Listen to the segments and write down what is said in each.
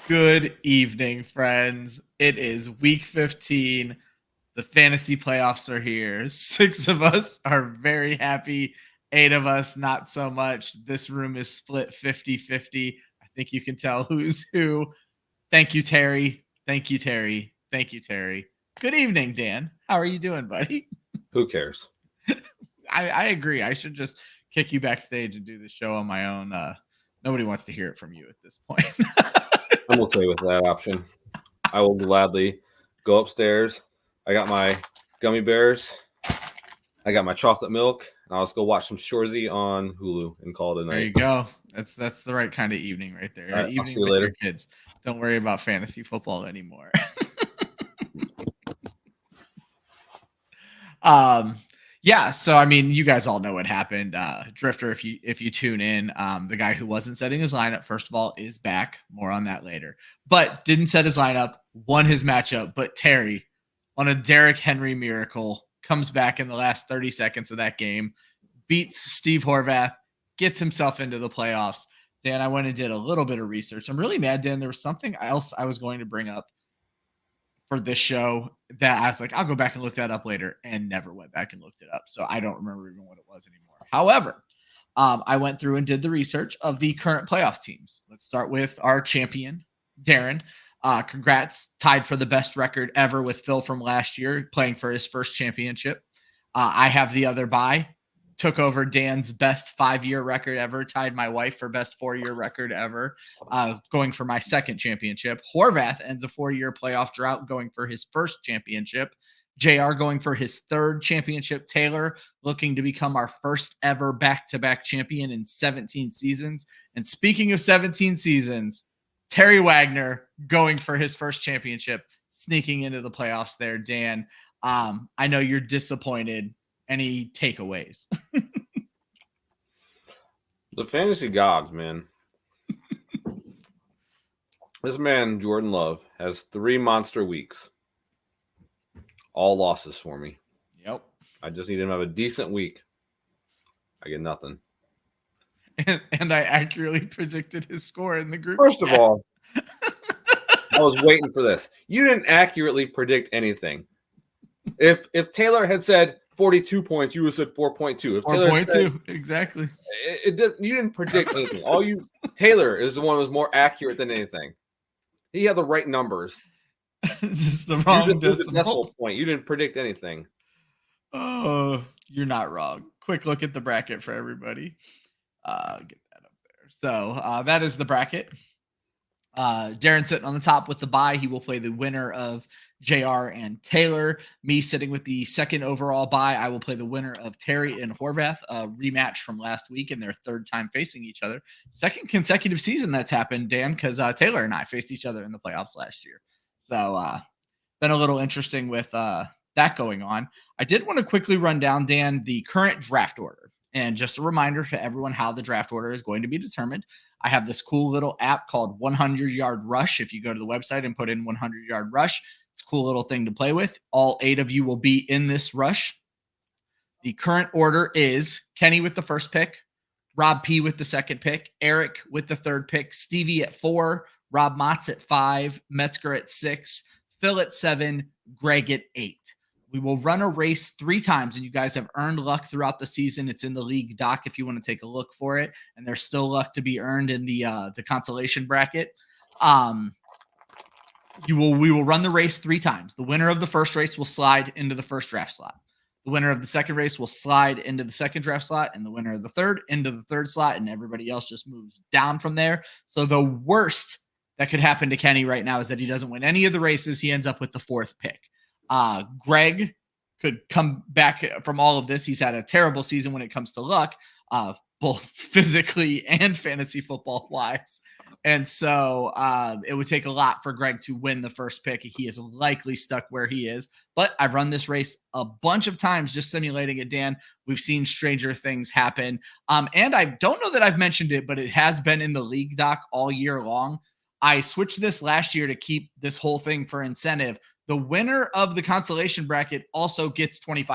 Good evening, friends. It is week 15. The fantasy playoffs are here. 6 of us are very happy. 8 of us, not so much. This room is split 50-50. I think you can tell who's who. Thank you, Terry. Thank you, Terry. Thank you, Terry. Good evening, Dan. How are you doing, buddy? Who cares? I agree. I should just kick you backstage and do the show on my own. Nobody wants to hear it from you at this point. I'm okay with that option. I will gladly go upstairs. I got my gummy bears. I got my chocolate milk, and I'll just go watch some Shorzy on Hulu and call it a night. There you go. That's the right kind of evening right there. All right, I'll Evening see you with later. your kids. Don't worry about fantasy football anymore. Yeah, so I mean, you guys all know what happened. Drifter, if you tune in, the guy who wasn't setting his lineup, first of all, is back. More on that later. But didn't set his lineup, won his matchup. But Terry, on a Derrick Henry miracle, comes back in the last 30 seconds of that game, beats Steve Horvath, gets himself into the playoffs. Dan, I went and did a little bit of research. I'm really mad, Dan. There was something else I was going to bring up for this show that I was like, I'll go back and look that up later, and never went back and looked it up. So I don't remember even what it was anymore. However, I went through and did the research of the current playoff teams. Let's start with our champion, Darren. Congrats, tied for the best record ever with Phil from last year, playing for his first championship. I have the other bye. Took over Dan's best 5-year record ever, tied my wife for best 4-year record ever, going for my second championship. Horvath ends a 4-year playoff drought, going for his first championship. JR going for his third championship. Taylor looking to become our first ever back-to-back champion in 17 seasons. And speaking of 17 seasons, Terry Wagner going for his first championship, sneaking into the playoffs there. Dan, I know you're disappointed. Any takeaways? The fantasy gods, man. This man, Jordan Love, has 3 monster weeks. All losses for me. Yep. I just need him to have a decent week. I get nothing. And I accurately predicted his score in the group. First of all, I was waiting for this. You didn't accurately predict anything. If Taylor had said 42 points, you would have said 4.2. If 4.2, exactly. You didn't predict anything. Taylor is the one who was more accurate than anything. He had the right numbers. Just the wrong decimal point. You didn't predict anything. Oh, you're not wrong. Quick look at the bracket for everybody. Get that up there. So that is the bracket. Darren sitting on the top with the bye. He will play the winner of JR and Taylor. Me sitting with the second overall bye. I will play the winner of Terry and Horvath, a rematch from last week and their third time facing each other. Second consecutive season that's happened, Dan, because Taylor and I faced each other in the playoffs last year. So been a little interesting with that going on. I did want to quickly run down, Dan, the current draft order. And just a reminder to everyone how the draft order is going to be determined. I have this cool little app called 100 Yard Rush. If you go to the website and put in 100 Yard Rush, it's a cool little thing to play with. All 8 of you will be in this rush. The current order is Kenny with the first pick, Rob P with the second pick, Eric with the third pick, Stevie at 4, Rob Motz at 5, Metzger at 6, Phil at 7, Greg at 8. We will run a race 3 times, and you guys have earned luck throughout the season. It's in the league doc if you want to take a look for it, and there's still luck to be earned in the consolation bracket. We will run the race 3 times. The winner of the first race will slide into the first draft slot. The winner of the second race will slide into the second draft slot, and the winner of the third into the third slot, and everybody else just moves down from there. So the worst that could happen to Kenny right now is that he doesn't win any of the races. He ends up with the 4th pick. Greg could come back from all of this. He's had a terrible season when it comes to luck, both physically and fantasy football wise. And so it would take a lot for Greg to win the first pick. He is likely stuck where he is. But I've run this race a bunch of times just simulating it, Dan. We've seen stranger things happen. And I don't know that I've mentioned it, but it has been in the league doc all year long. I switched this last year to keep this whole thing for incentive. The winner of the consolation bracket also gets $25,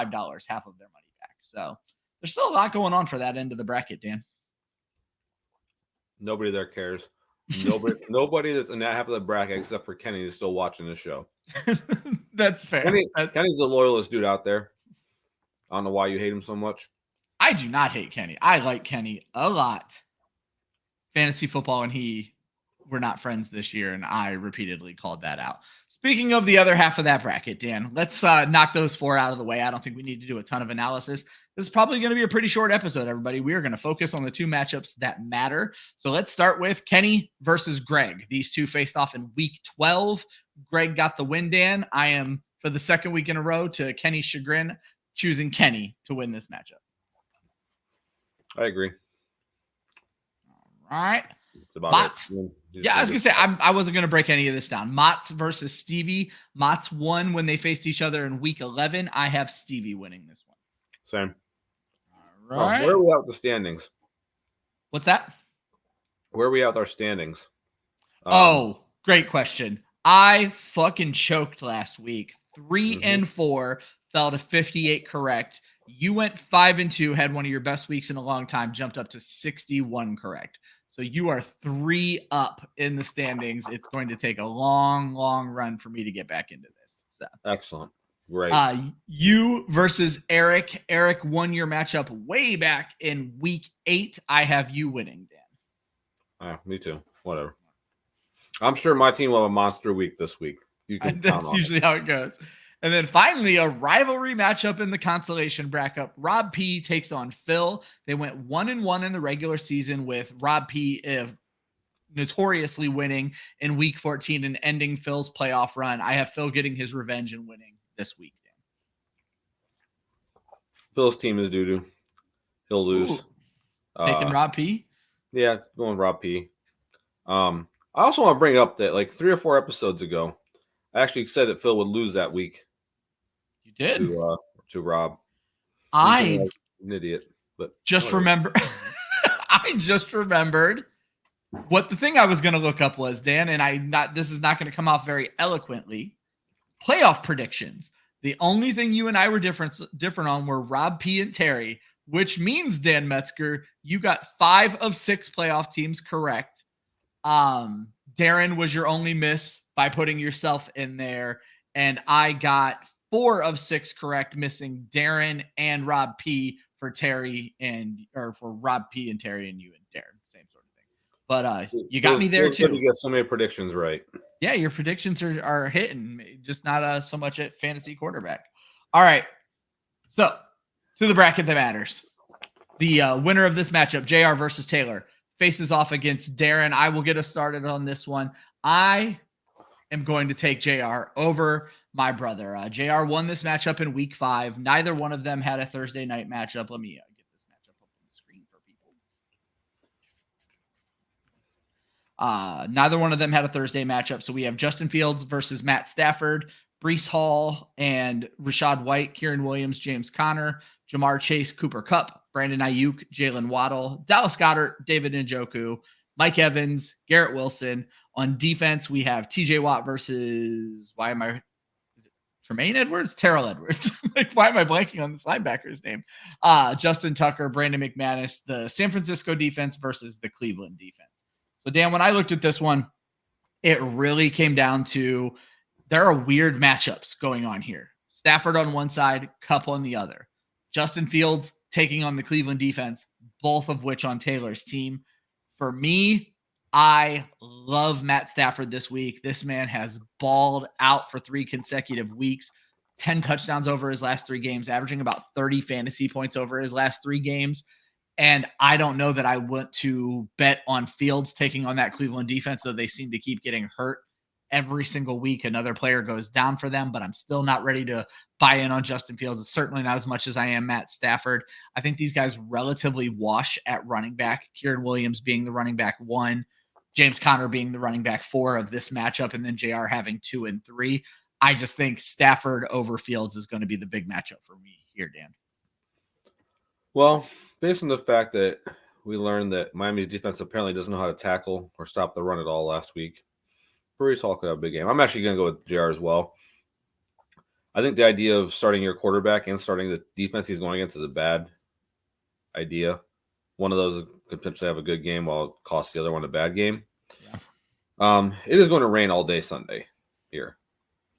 half of their money back. So there's still a lot going on for that end of the bracket, Dan. Nobody there cares. Nobody that's in that half of the bracket except for Kenny is still watching the show. That's fair. Kenny's the loyalist dude out there. I don't know why you hate him so much. I do not hate Kenny. I like Kenny a lot. Fantasy football and he were not friends this year, and I repeatedly called that out. Speaking of the other half of that bracket, Dan, let's knock those 4 out of the way. I don't think we need to do a ton of analysis. This is probably going to be a pretty short episode, everybody. We are going to focus on the 2 matchups that matter. So let's start with Kenny versus Greg. These 2 faced off in week 12. Greg got the win, Dan. I am, for the second week in a row, to Kenny's chagrin, choosing Kenny to win this matchup. I agree. All right. It's about Mott's. Yeah, I was going to say, I wasn't going to break any of this down. Mott's versus Stevie. Mott's won when they faced each other in week 11. I have Stevie winning this one. Same. All right. Where are we at with the standings? What's that? Where are we at with our standings? Great question. I fucking choked last week. 3 and 4, fell to 58 correct. You went 5 and 2, had one of your best weeks in a long time, jumped up to 61 correct. So you are 3 up in the standings. It's going to take a long, long run for me to get back into this. So excellent. Great. You versus Eric. Eric won your matchup way back in week 8. I have you winning, Dan. Me too. Whatever. I'm sure my team will have a monster week this week. You can That's usually how it goes. And then finally, a rivalry matchup in the consolation bracket. Rob P takes on Phil. They went 1-1 in the regular season, with Rob P notoriously winning in week 14 and ending Phil's playoff run. I have Phil getting his revenge and winning this week. Phil's team is doo-doo. He'll lose. Taking Rob P? Yeah, going Rob P. I also want to bring up that like 3 or 4 episodes ago, I actually said that Phil would lose that week. You did? To Rob. I'm an idiot. But just remember. I just remembered what the thing I was going to look up was, Dan, and this is not going to come off very eloquently. Playoff predictions. The only thing you and I were different on were Rob P and Terry, which means, Dan Metzger, you got 5 of 6 playoff teams correct. Darren was your only miss by putting yourself in there, and I got 4 of 6 correct, missing Darren and Rob P for Rob P and Terry and you and Darren, same sort of thing. But you got me there too. You get so many predictions right. Yeah, your predictions are hitting, just not so much at fantasy quarterback. All right, so to the bracket that matters. The winner of this matchup, JR versus Taylor, faces off against Darren. I will get us started on this one. I am going to take JR over my brother. JR won this matchup in week 5. Neither one of them had a Thursday night matchup. Let me get this matchup up on the screen for people. Neither one of them had a Thursday matchup. So we have Justin Fields versus Matt Stafford, Breece Hall and Rashad White, Kieran Williams, James Conner, Jamar Chase, Cooper Kupp, Brandon Ayuk, Jalen Waddle, Dallas Goedert, David Njoku, Mike Evans, Garrett Wilson. On defense, we have TJ Watt versus Tremaine Edwards? Terrell Edwards. Why am I blanking on this linebacker's name? Justin Tucker, Brandon McManus, the San Francisco defense versus the Cleveland defense. So, Dan, when I looked at this one, it really came down to there are weird matchups going on here. Stafford on one side, Kupp on the other. Justin Fields taking on the Cleveland defense, both of which on Taylor's team. For me, I love Matt Stafford this week. This man has balled out for 3 consecutive weeks, 10 touchdowns over his last 3 games, averaging about 30 fantasy points over his last 3 games. And I don't know that I want to bet on Fields taking on that Cleveland defense, so they seem to keep getting hurt every single week. Another player goes down for them, but I'm still not ready to buy in on Justin Fields. It's certainly not as much as I am Matt Stafford. I think these guys relatively wash at running back, Kieran Williams being the running back 1, James Conner being the running back 4 of this matchup, and then JR having 2 and 3. I just think Stafford over Fields is going to be the big matchup for me here, Dan. Well, based on the fact that we learned that Miami's defense apparently doesn't know how to tackle or stop the run at all last week, Breece Hall could have a big game. I'm actually going to go with JR as well. I think the idea of starting your quarterback and starting the defense he's going against is a bad idea. One of those could potentially have a good game while it costs the other one a bad game. Yeah. It is going to rain all day Sunday here.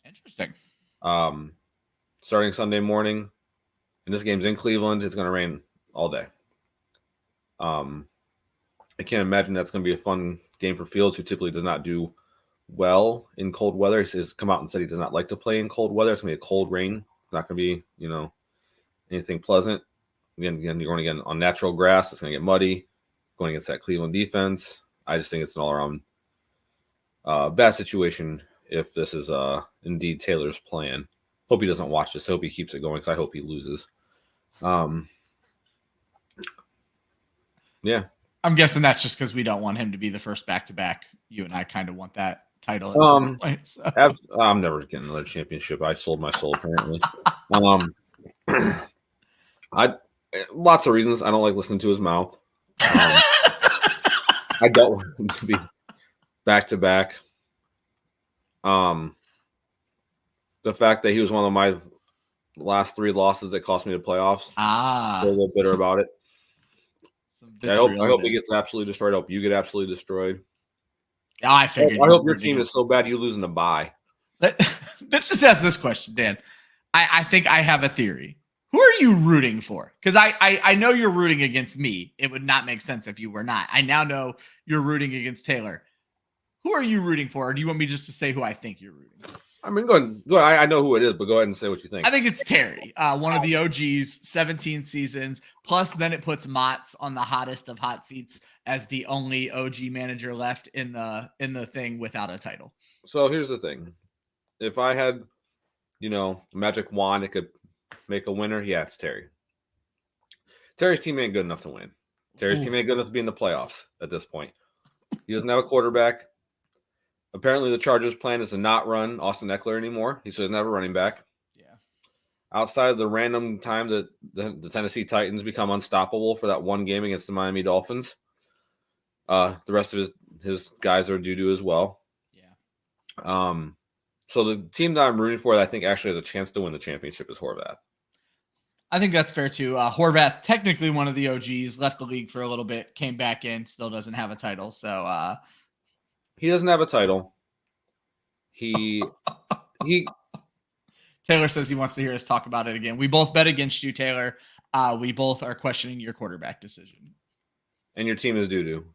Interesting. Starting Sunday morning, and this game's in Cleveland. It's going to rain all day. I can't imagine that's going to be a fun game for Fields, who typically does not do well in cold weather. He's come out and said he does not like to play in cold weather. It's going to be a cold rain. It's not going to be, anything pleasant. Again, you're going again on natural grass. It's going to get muddy. Going against that Cleveland defense, I just think it's an all-around bad situation if this is indeed Taylor's plan. Hope he doesn't watch this. I hope he keeps it going because I hope he loses. Yeah. I'm guessing that's just because we don't want him to be the first back-to-back. You and I kind of want that title at some point. So. I'm never getting another championship. I sold my soul apparently. Lots of reasons. I don't like listening to his mouth. I don't want him to be back-to-back. The fact that he was one of my last 3 losses that cost me the playoffs. I'm a little bitter about it. I hope he gets absolutely destroyed. I hope you get absolutely destroyed. Yeah, I figured. I hope your team is so bad you losing the bye. Let's just ask this question, Dan. I think I have a theory. Who are you rooting for? Because I know you're rooting against me. It would not make sense if you were not. I now know you're rooting against Taylor. Who are you rooting for? Or do you want me just to say who I think you're rooting for? I mean, go ahead. I know who it is, but go ahead and say what you think. I think it's Terry, one of the OGs, 17 seasons. Plus, then it puts Mott's on the hottest of hot seats as the only OG manager left in the thing without a title. So here's the thing: if I had, a magic wand, it could make a winner. Yeah, it's Terry. Terry's team ain't good enough to win. Terry's team ain't good enough to be in the playoffs at this point. He doesn't have a quarterback. Apparently, the Chargers' plan is to not run Austin Eckler anymore. He doesn't have a running back. Yeah. Outside of the random time that the Tennessee Titans become unstoppable for that one game against the Miami Dolphins, the rest of his guys are due to as well. Yeah. So the team that I'm rooting for that I think actually has a chance to win the championship is Horvath. I think that's fair too. Horvath, technically one of the OGs, left the league for a little bit, came back in, still doesn't have a title. So he doesn't have a title. He Taylor says he wants to hear us talk about it again. We both bet against you, Taylor. We both are questioning your quarterback decision. And your team is doo-doo.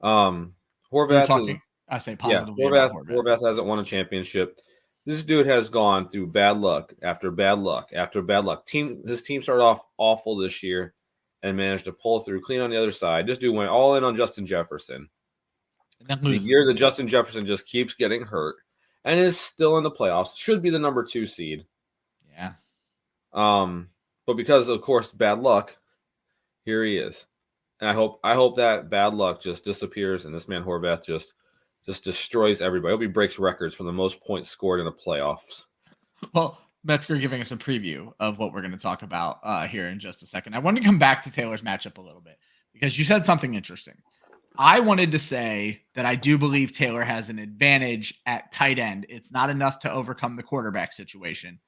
Horvath is, I say positively. Yeah, Horvath hasn't won a championship. This dude has gone through bad luck after bad luck after bad luck. His team started off awful this year and managed to pull through clean on the other side. This dude went all in on Justin Jefferson. The year that Justin Jefferson just keeps getting hurt and is still in the playoffs, should be the number 2 seed. Yeah. But because of course bad luck, here he is. And I hope that bad luck just disappears and this man Horvath just destroys everybody. I hope he breaks records for the most points scored in the playoffs. Well, Metzger giving us a preview of what we're going to talk about here in just a second. I wanted to come back to Taylor's matchup a little bit because you said something interesting. I wanted to say that I do believe Taylor has an advantage at tight end. It's not enough to overcome the quarterback situation.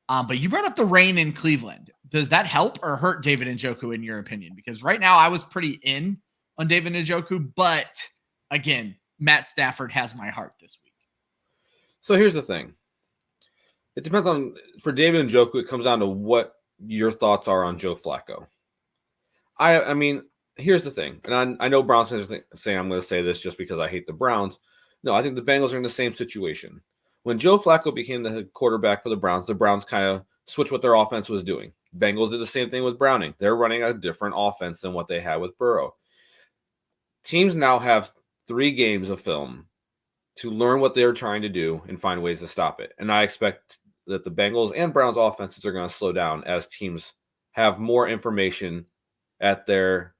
But you brought up the rain in Cleveland. Does that help or hurt David Njoku in your opinion? Because right now I was pretty in on David Njoku, but again, Matt Stafford has my heart this week. So here's the thing. It depends on, for David Njoku, it comes down to what your thoughts are on Joe Flacco. I mean, here's the thing. And I know Browns fans are saying I'm going to say this just because I hate the Browns. No, I think the Bengals are in the same situation. When Joe Flacco became the quarterback for the Browns kind of switched what their offense was doing. Bengals did the same thing with Browning. They're running a different offense than what they had with Burrow. Teams now have 3 games of film to learn what they're trying to do and find ways to stop it. And I expect that the Bengals and Browns offenses are going to slow down as teams have more information at their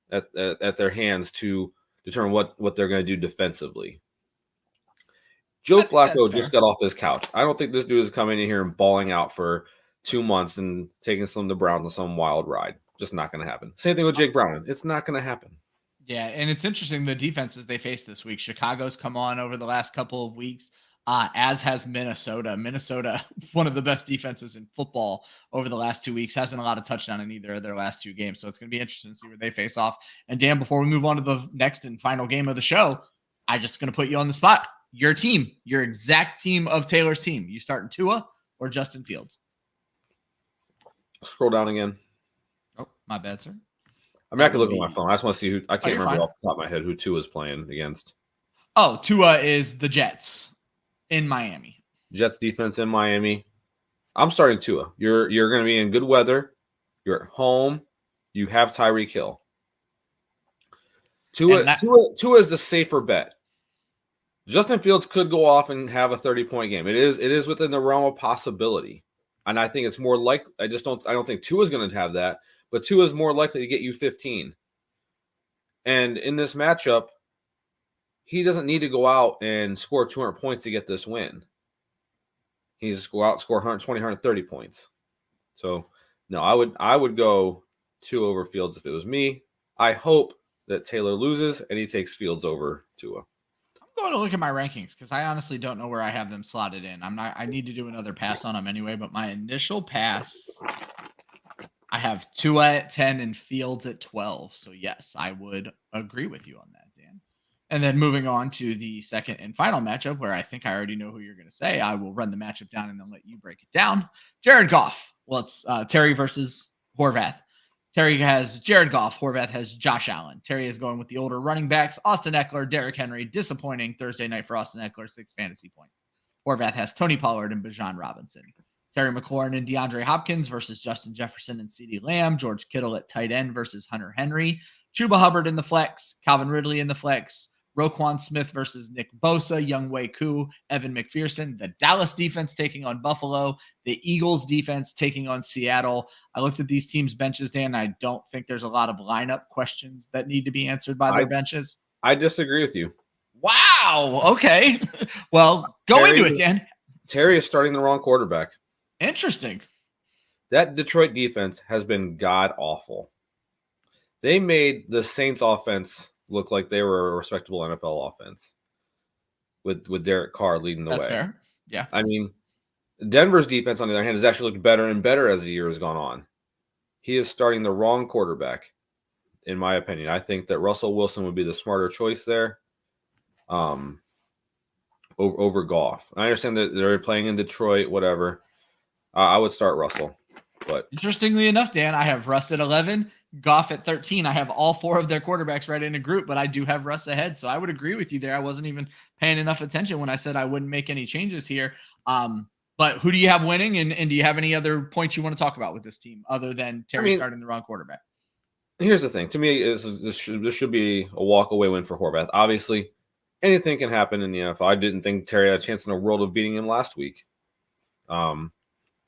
hands to determine what they're going to do defensively. Joe Flacco just got off his couch. I don't think this dude is coming in here and balling out for 2 months and taking some of the Browns on some wild ride. Just not going to happen. Same thing with Jake Browning. It's not going to happen. Yeah, and it's interesting the defenses they faced this week. Chicago's come on over the last couple of weeks. as has Minnesota. Minnesota, one of the best defenses in football over the last 2 weeks, hasn't allowed a touchdown in either of their last 2 games. So it's going to be interesting to see where they face off. And Dan, before we move on to the next and final game of the show, I'm just going to put you on the spot. Your team, your exact team of Taylor's team. You starting Tua or Justin Fields? Scroll down again. Oh, my bad, sir. I'm not going to look at my phone. I just want to see who. I can't remember off the top of my head who Tua is playing against. Oh, Tua is the Jets in Miami. Jets defense in Miami. I'm starting Tua. You're going to be in good weather. You're at home. You have Tyreek Hill. Tua is the safer bet. Justin Fields could go off and have a 30-point game. It is within the realm of possibility. And I think it's more likely. I don't think Tua's going to have that, but Tua is more likely to get you 15. And in this matchup, he doesn't need to go out and score 200 points to get this win. He needs to go out and score 120, 130 points. So, no, I would go Tua over Fields if it was me. I hope that Taylor loses and he takes Fields over Tua. I'm going to look at my rankings because I honestly don't know where I have them slotted in. I need to do another pass on them anyway, but my initial pass, I have Tua at 10 and Fields at 12. So yes, I would agree with you on that, Dan. And then moving on to the second and final matchup where I think I already know who you're going to say. I will run the matchup down and then let you break it down. Jared Goff. Well, it's Terry versus Horvath. Terry has Jared Goff. Horvath has Josh Allen. Terry is going with the older running backs. Austin Eckler, Derrick Henry. Disappointing Thursday night for Austin Eckler, 6 fantasy points. Horvath has Tony Pollard and Bijan Robinson. Terry McLaurin and DeAndre Hopkins versus Justin Jefferson and CeeDee Lamb. George Kittle at tight end versus Hunter Henry. Chuba Hubbard in the flex. Calvin Ridley in the flex. Roquan Smith versus Nick Bosa, Younghoe Koo, Evan McPherson. The Dallas defense taking on Buffalo. The Eagles defense taking on Seattle. I looked at these teams' benches, Dan. I don't think there's a lot of lineup questions that need to be answered by their benches. I disagree with you. Wow. Okay. Well, go into it, Dan. Terry is starting the wrong quarterback. Interesting. That Detroit defense has been god-awful. They made the Saints offense look like they were a respectable NFL offense with Derek Carr leading the way. That's fair. Yeah. I mean, Denver's defense, on the other hand, has actually looked better and better as the year has gone on. He is starting the wrong quarterback, in my opinion. I think that Russell Wilson would be the smarter choice there over Goff. I understand that they're playing in Detroit, whatever. I would start Russell. But interestingly enough, Dan, I have Russ at 11, Goff at 13. I have all 4 of their quarterbacks right in a group, but I do have Russ ahead. So I would agree with you there. I wasn't even paying enough attention when I said I wouldn't make any changes here. But who do you have winning? And do you have any other points you want to talk about with this team other than Terry starting the wrong quarterback? Here's the thing. To me, this should be a walk-away win for Horvath. Obviously, anything can happen in the NFL. I didn't think Terry had a chance in the world of beating him last week. And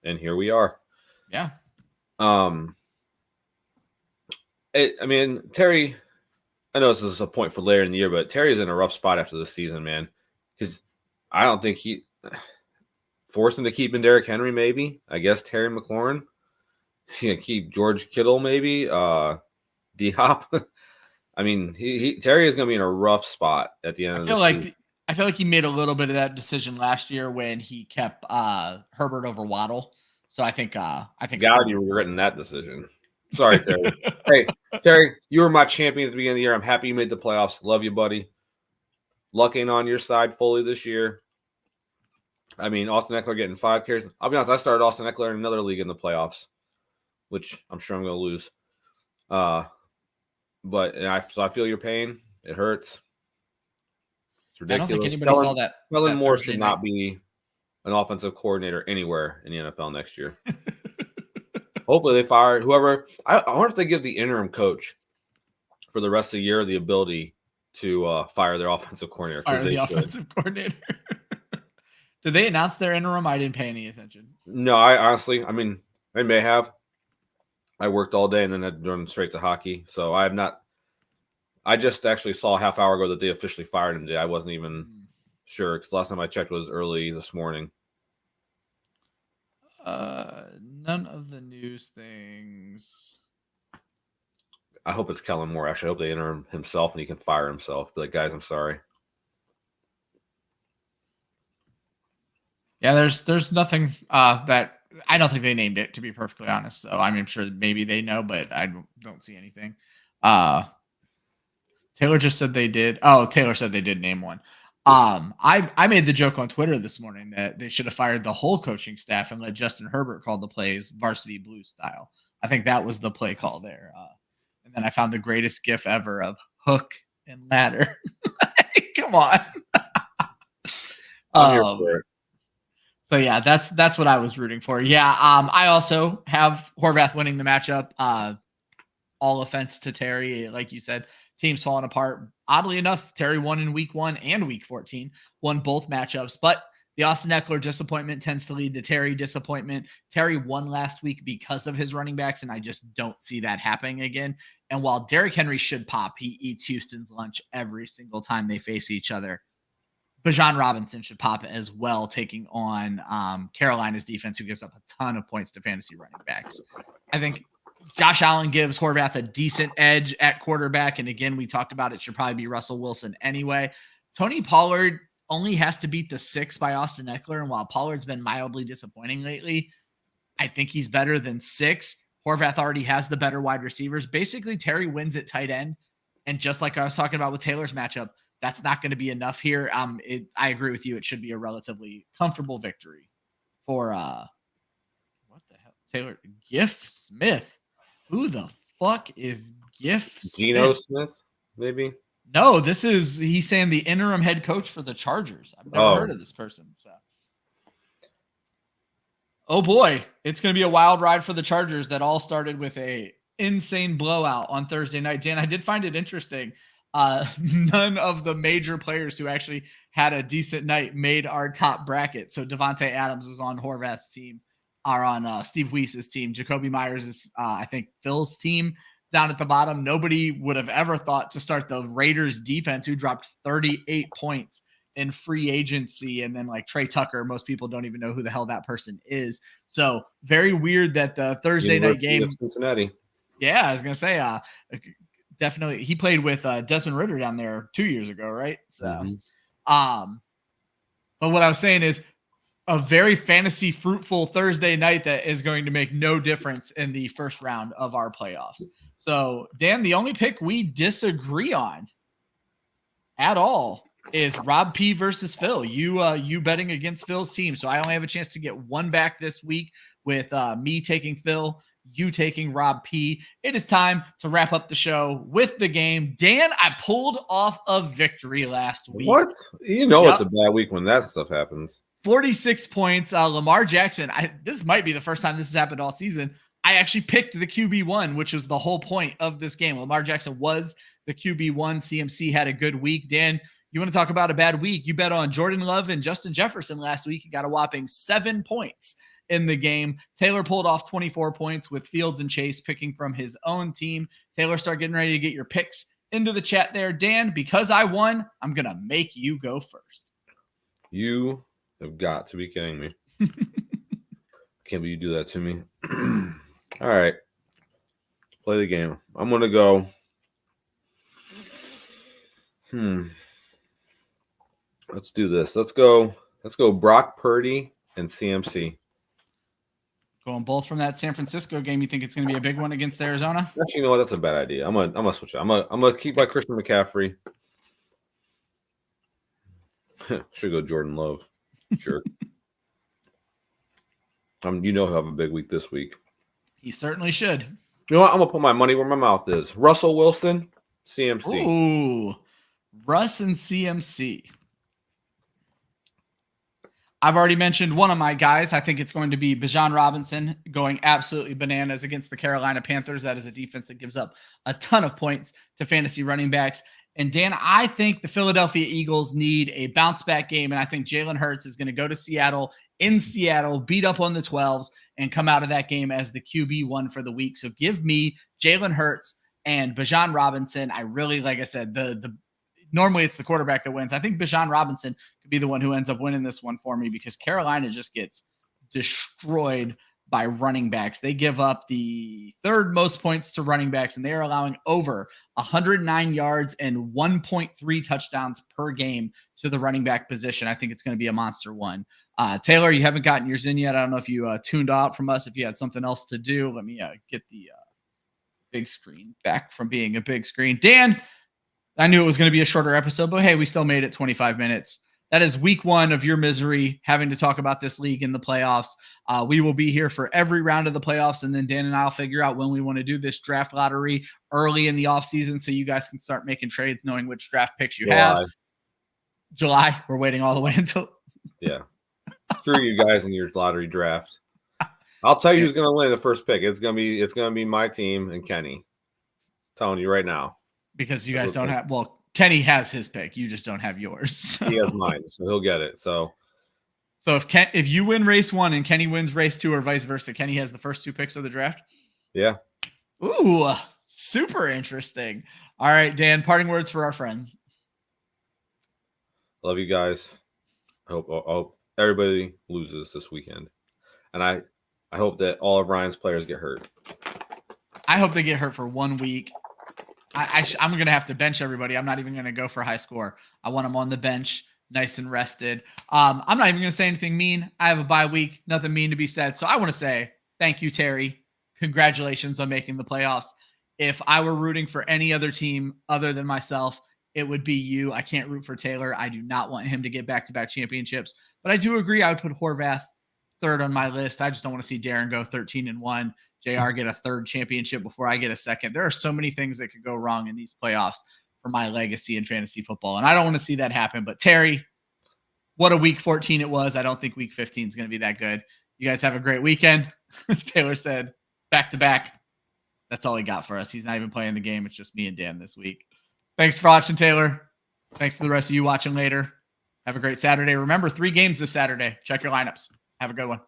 here we are. Yeah. Terry, I know this is a point for later in the year, but Terry's in a rough spot after this season, man. Because I don't think he forced him to keep in Derrick Henry, maybe. I guess Terry McLaurin. Keep George Kittle, maybe. D-Hop. I mean, Terry is going to be in a rough spot at the end of the season. I feel like he made a little bit of that decision last year when he kept Herbert over Waddle. So I think God, you're regretting that decision. Sorry, Terry. Hey, Terry, you were my champion at the beginning of the year. I'm happy you made the playoffs. Love you, buddy. Luck ain't on your side fully this year. I mean, Austin Eckler getting 5 carries. I'll be honest, I started Austin Eckler in another league in the playoffs, which I'm sure I'm going to lose. So I feel your pain. It hurts. It's ridiculous. I don't think anybody saw that. Kellen Moore should not be an offensive coordinator anywhere in the NFL next year. Hopefully they fire whoever. I wonder if they give the interim coach for the rest of the year the ability to fire their offensive coordinator. Offensive coordinator. Did they announce their interim? I didn't pay any attention. No, I honestly, they may have. I worked all day and then I'd run straight to hockey. So I have not. I just actually saw a half hour ago that they officially fired him today. I wasn't even sure because last time I checked was early this morning. None of the news things. I hope it's Kellen Moore. Actually, I hope they interim himself and he can fire himself. Be like, guys, I'm sorry. Yeah, there's nothing that I don't think they named it, to be perfectly honest. So I'm sure maybe they know, but I don't see anything. Uh Taylor just said they did. Oh, Taylor said they did name one. I made the joke on Twitter this morning that they should have fired the whole coaching staff and let Justin Herbert call the plays varsity blue style. I think that was the play call there. And then I found the greatest gif ever of Hook and Ladder. Come on. I'm here Um, for it. so yeah, that's what I was rooting for. Yeah. I also have Horvath winning the matchup. All offense to Terry, like you said, teams falling apart. Oddly enough, Terry won in week 1 and week 14, won both matchups, but the Austin Eckler disappointment tends to lead to Terry disappointment. Terry won last week because of his running backs, and I just don't see that happening again. And while Derrick Henry should pop, he eats Houston's lunch every single time they face each other. Bijan Robinson should pop as well, taking on Carolina's defense, who gives up a ton of points to fantasy running backs. I think Josh Allen gives Horvath a decent edge at quarterback. And again, we talked about it should probably be Russell Wilson anyway. Tony Pollard only has to beat the 6 by Austin Eckler. And while Pollard's been mildly disappointing lately, I think he's better than 6. Horvath already has the better wide receivers. Basically, Terry wins at tight end. And just like I was talking about with Taylor's matchup, that's not going to be enough here. I agree with you. It should be a relatively comfortable victory for what the hell? Taylor Giff Smith. Who the fuck is Giff Geno Smith? Smith, maybe? No, he's saying the interim head coach for the Chargers. I've never heard of this person. So, oh boy, it's going to be a wild ride for the Chargers that all started with a insane blowout on Thursday night. Dan, I did find it interesting. None of the major players who actually had a decent night made our top bracket. So Devontae Adams is on Horvath's team, are on Steve Weiss's team. Jacoby Myers is, I think, Phil's team down at the bottom. Nobody would have ever thought to start the Raiders defense, who dropped 38 points in free agency. And then like Trey Tucker, most people don't even know who the hell that person is. So very weird that the Thursday University night game. of Cincinnati. Yeah, I was going to say, definitely he played with Desmond Ridder down there 2 years ago, right? So, but what I was saying is a very fantasy fruitful Thursday night that is going to make no difference in the first round of our playoffs. So, Dan, the only pick we disagree on at all is Rob P versus Phil. You betting against Phil's team. So I only have a chance to get one back this week with me taking Phil, you taking Rob P. It is time to wrap up the show with the game. Dan, I pulled off a victory last week. What? It's a bad week when that stuff happens. 46 points. Lamar Jackson. This might be the first time this has happened all season. I actually picked the QB1, which was the whole point of this game. Lamar Jackson was the QB1. CMC had a good week. Dan, you want to talk about a bad week? You bet on Jordan Love and Justin Jefferson last week. You got a whopping 7 points in the game. Taylor pulled off 24 points with Fields and Chase picking from his own team. Taylor, start getting ready to get your picks into the chat there. Dan, because I won, I'm going to make you go first. You have got to be kidding me. Can't believe you do that to me. All right. Play the game. I'm going to go. Let's do this. Let's go Brock Purdy and CMC. Going both from that San Francisco game. You think it's going to be a big one against Arizona? Actually, you know what? That's a bad idea. I'm gonna switch it. I'm gonna keep my Christian McCaffrey. Should go Jordan Love. Sure. He'll have a big week this week. He certainly should. You know what? I'm gonna put my money where my mouth is. Russell Wilson, CMC. Ooh, Russ and CMC. I've already mentioned one of my guys. I think it's going to be Bijan Robinson going absolutely bananas against the Carolina Panthers. That is a defense that gives up a ton of points to fantasy running backs. And Dan, I think the Philadelphia Eagles need a bounce back game. And I think Jalen Hurts is going to go to Seattle, beat up on the 12s, and come out of that game as the QB1 for the week. So give me Jalen Hurts and Bijan Robinson. I really, like I said, normally it's the quarterback that wins. I think Bijan Robinson could be the one who ends up winning this one for me because Carolina just gets destroyed by running backs. They give up the third most points to running backs, and they are allowing over 109 yards and 1.3 touchdowns per game to the running back position. I think it's going to be a monster one. Taylor, you haven't gotten yours in yet. I don't know if you tuned out from us, if you had something else to do. Let me get the big screen back from being a big screen. Dan, I knew it was going to be a shorter episode, but hey, we still made it 25 minutes. That is week 1 of your misery, having to talk about this league in the playoffs. We will be here for every round of the playoffs, and then Dan and I will figure out when we want to do this draft lottery early in the offseason so you guys can start making trades knowing which draft picks you have. July. We're waiting all the way until... Yeah. Screw you guys in your lottery draft. I'll tell you who's going to win the first pick. It's going to be my team and Kenny. I'm telling you right now. Because you guys don't have... Well, Kenny has his pick. You just don't have yours. So. He has mine, so he'll get it. So if you win race 1 and Kenny wins race 2 or vice versa, Kenny has the first 2 picks of the draft? Yeah. Ooh, super interesting. All right, Dan, parting words for our friends. Love you guys. I hope everybody loses this weekend. And I hope that all of Ryan's players get hurt. I hope they get hurt for 1 week. I'm going to have to bench everybody. I'm not even going to go for high score. I want them on the bench, nice and rested. I'm not even going to say anything mean. I have a bye week, nothing mean to be said. So I want to say thank you, Terry. Congratulations on making the playoffs. If I were rooting for any other team other than myself, it would be you. I can't root for Taylor. I do not want him to get back-to-back championships. But I do agree I would put Horvath third on my list. I just don't want to see Darren go 13-1. JR get a third championship before I get a second. There are so many things that could go wrong in these playoffs for my legacy in fantasy football. And I don't want to see that happen. But Terry, what a week 14 it was. I don't think week 15 is going to be that good. You guys have a great weekend. Taylor said back-to-back. That's all he got for us. He's not even playing the game. It's just me and Dan this week. Thanks for watching, Taylor. Thanks to the rest of you watching later. Have a great Saturday. Remember, 3 games this Saturday. Check your lineups. Have a good one.